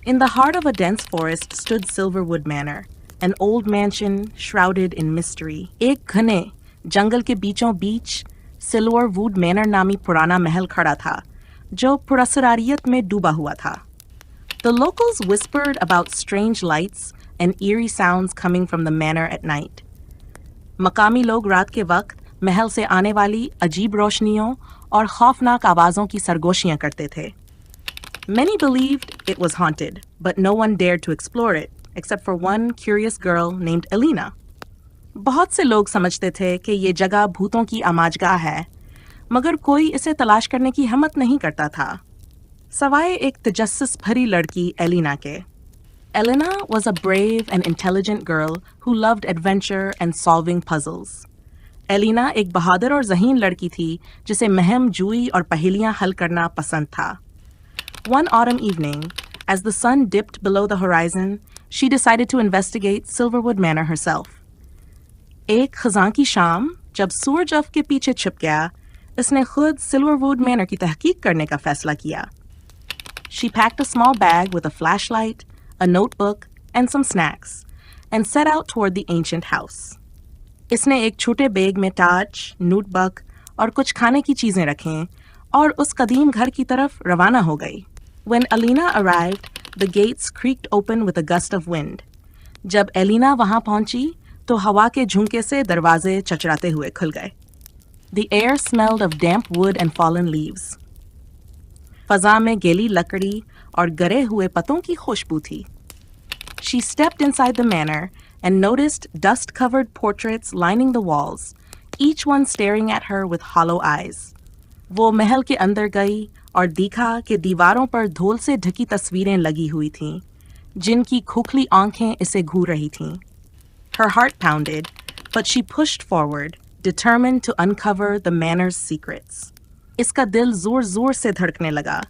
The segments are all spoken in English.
In the heart of a dense forest stood Silverwood Manor, an old mansion shrouded in mystery. एक घने जंगल के बीचों बीच Silverwood manner नामी पुराना महल खड़ा था, जो पुरस्कारियत में डूबा हुआ था. The locals whispered about strange lights and eerie sounds coming from the manor at night. मकामी लोग रात के वक्त महल से आने वाली अजीब रोशनियों और खौफनाक आवाज़ों की सरगोशियां करते थे. Many believed it was haunted, but no one dared to explore it, except for one curious girl named Elena. बहुत से लोग समझते थे कि ये जगह भूतों की आमाजगाह है, मगर कोई इसे तलाश करने की हिम्मत नहीं करता था, सवाए एक तजस्सुस भरी लड़की एलिना के. Elena was a brave and intelligent girl who loved adventure and solving puzzles. Elina एक बहादुर और ज़हीन लड़की थी जिसे महम जूई और पहेलियां हल करना पसंद था. One autumn evening, as the sun dipped below the horizon, she decided to investigate Silverwood Manor herself. एक खज़ां की शाम, जब सूरज अफ़ के पीछे छिप गया, इसने खुद Silverwood Manor की तहकीक करने का फैसला किया. She packed a small bag with a flashlight, a notebook, and some snacks, and set out toward the ancient house. इसने एक छोटे बैग में टार्च, नोटबुक और कुछ खाने की चीज़ें रखें और उस कदीम घर की तरफ रवाना हो गई. When Elena arrived, the gates creaked open with a gust of wind. जब एलिना वहाँ पहुँची, तो हवा के झोंके से दरवाजे चचराते हुए खुल गए. The air smelled of damp wood and fallen leaves. फ़ज़ा में गीली लकड़ी और गरे हुए पत्तों की खुशबू थी. She stepped inside the manor and noticed dust-covered portraits lining the walls, each one staring at her with hollow eyes. वो महल के अंदर गई और देखा कि दीवारों पर धूल से ढकी तस्वीरें लगी हुई थीं, जिनकी खोखली आंखें इसे घूर रही थीं. Her heart pounded, but she pushed forward, determined to uncover the manor's secrets. इसका दिल जोर-जोर से धड़कने लगा,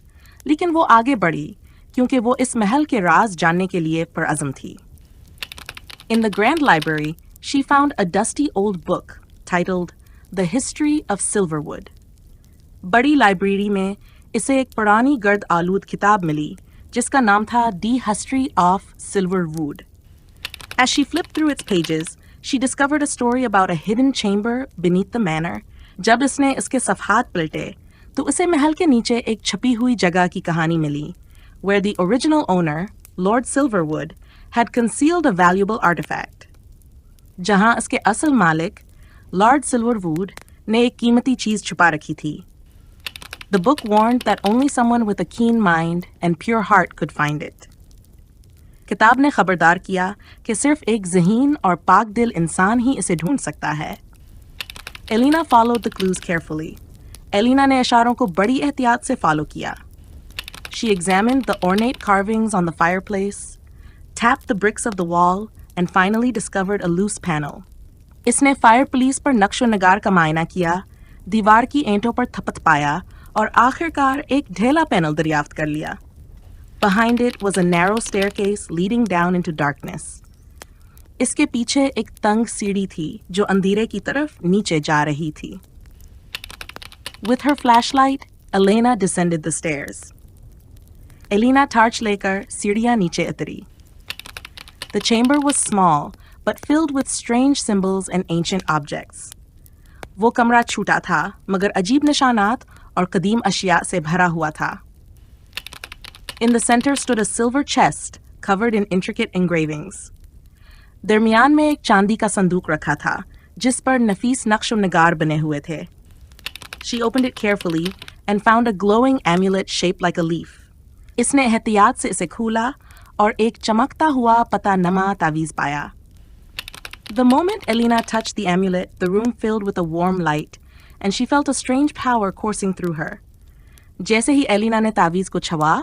लेकिन वो आगे बढ़ी क्योंकि वो इस महल के राज जानने के लिए पुरअज़्म थी. In the Grand Library, she found a dusty old book titled The History of Silverwood. बड़ी लाइब्रेरी में इसे एक पुरानी गर्द आलूद किताब मिली जिसका नाम था The History of Silverwood. As she flipped through its pages, she discovered a story about a hidden chamber beneath the manor. जब इसने इसके सफ़हात पलटे, तो उसे महल के नीचे एक छपी हुई जगह की कहानी मिली, where the original owner, Lord Silverwood, had concealed a valuable artifact. जहां इसके असल मालिक, Lord Silverwood, ने एक कीमती चीज़ छुपा रखी थी. The book warned that only someone with a keen mind and pure heart could find it. किताब ने खबरदार किया कि सिर्फ एक ज़हीन और पाक दिल इंसान ही इसे ढूंढ सकता है. Elena followed the clues carefully. Elina ने इशारों को बड़ी एहतियात से फॉलो किया. She examined the ornate carvings on the fireplace, tapped the bricks of the wall, and finally discovered a loose panel. इसने फायरप्लेस पर नक्शो नगार का मायना किया, दीवार की ईंटों पर थपथपाया और आखिरकार एक ढेला पैनल दरियाफ्त कर लिया. Behind it was a narrow staircase leading down into darkness. इसके पीछे एक तंग सीढ़ी थी जो अंधेरे की तरफ नीचे जा रही थी. With her flashlight, Elena descended the stairs. Elena torch लेकर सीढ़ियां नीचे उतरी. The chamber was small, but filled with strange symbols and ancient objects. वो कमरा छोटा था, मगर अजीब निशानात और कदीम अशिया से भरा हुआ था. In the center stood a silver chest covered in intricate engravings. दरमियान में एक चांदी का संदूक रखा था, जिस पर नफीस नक्शो नगार बने हुए थे. She opened it carefully and found a glowing amulet shaped like a leaf. इसने एहतियात से इसे खोला और एक चमकता हुआ पता नमा तावीज़ पाया. The moment Elena touched the amulet, the room filled with a warm light, and she felt a strange power coursing through her. जैसे ही एलिना ने तावीज़ को छुआ,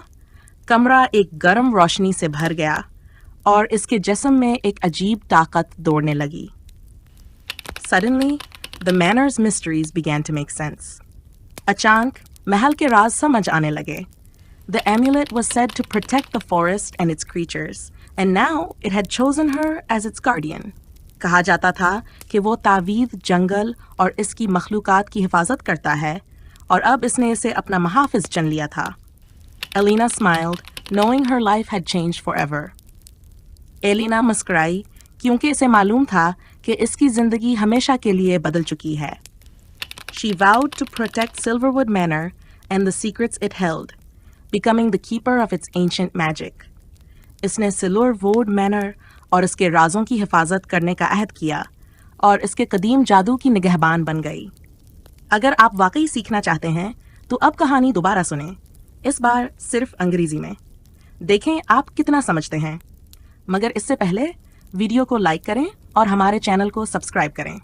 कमरा एक गर्म रोशनी से भर गया और इसके जिस्म में एक अजीब ताकत दौड़ने लगी. Suddenly, the manor's mysteries began to make sense. अचानक महल के राज समझ आने लगे. The amulet was said to protect the forest and its creatures, and now it had chosen her as its guardian. कहा जाता था कि वो तावीज़ जंगल और इसकी मखलूकात की हिफाजत करता है और अब इसने इसे अपना महाफिज चुन लिया था. Elena smiled, knowing her life had changed forever. Elina मुस्कुराई क्योंकि इसे मालूम था कि इसकी जिंदगी हमेशा के लिए बदल चुकी है. She vowed to protect Silverwood Manor and the secrets it held, becoming the keeper of its ancient magic. इसने सिल्वरवुड मैनर और इसके राजों की हिफाजत करने का अहद किया और इसके कदीम जादू की निगहबान बन गई. अगर आप वाकई सीखना चाहते हैं तो अब कहानी दोबारा सुनें, इस बार सिर्फ अंग्रेजी में. देखें आप कितना समझते हैं. मगर इससे पहले वीडियो को लाइक करें और हमारे चैनल को सब्सक्राइब करें.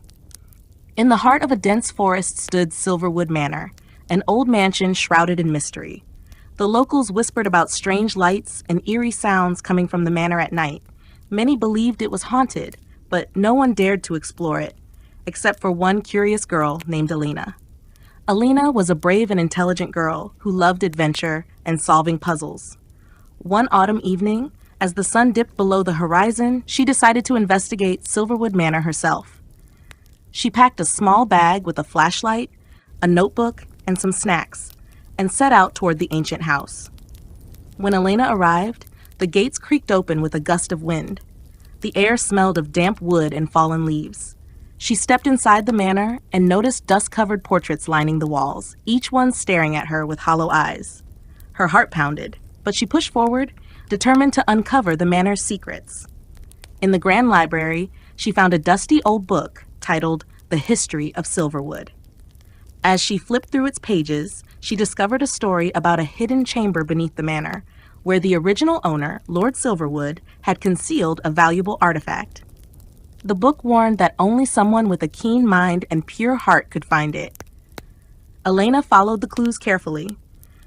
In the heart of a dense forest stood Silverwood Manor, an old mansion shrouded in mystery. The locals whispered about strange lights and eerie sounds coming from the manor at night. Many believed it was haunted, but no one dared to explore it, except for one curious girl named Alina. Alina was a brave and intelligent girl who loved adventure and solving puzzles. One autumn evening, as the sun dipped below the horizon, she decided to investigate Silverwood Manor herself. She packed a small bag with a flashlight, a notebook, and some snacks, and set out toward the ancient house. When Elena arrived, the gates creaked open with a gust of wind. The air smelled of damp wood and fallen leaves. She stepped inside the manor and noticed dust-covered portraits lining the walls, each one staring at her with hollow eyes. Her heart pounded, but she pushed forward, determined to uncover the manor's secrets. In the grand library, she found a dusty old book titled The History of Silverwood. As she flipped through its pages, she discovered a story about a hidden chamber beneath the manor, where the original owner, Lord Silverwood, had concealed a valuable artifact. The book warned that only someone with a keen mind and pure heart could find it. Elena followed the clues carefully.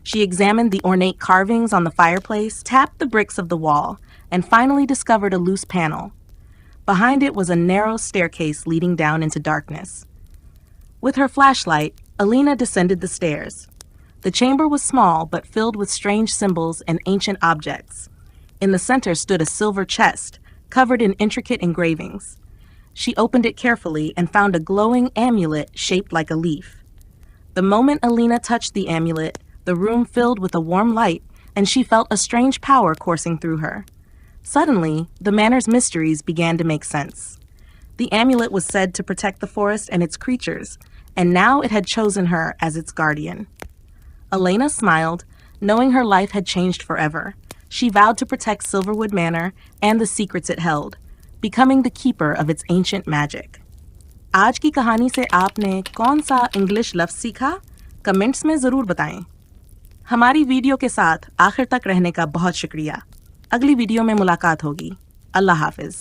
She examined the ornate carvings on the fireplace, tapped the bricks of the wall, and finally discovered a loose panel. Behind it was a narrow staircase leading down into darkness. With her flashlight, Elena descended the stairs. The chamber was small but filled with strange symbols and ancient objects. In the center stood a silver chest, covered in intricate engravings. She opened it carefully and found a glowing amulet shaped like a leaf. The moment Elena touched the amulet, the room filled with a warm light, and she felt a strange power coursing through her. Suddenly, the manor's mysteries began to make sense. The amulet was said to protect the forest and its creatures, and now it had chosen her as its guardian. Elena smiled, knowing her life had changed forever. She vowed to protect Silverwood Manor and the secrets it held, becoming the keeper of its ancient magic. आज की कहानी से आपने कौन सा English लफ्ज़ सीखा? Comments में ज़रूर बताएं. हमारी वीडियो के साथ आखिर तक रहने का बहुत शुक्रिया. अगली वीडियो में मुलाकात होगी. अल्लाह हाफिज़.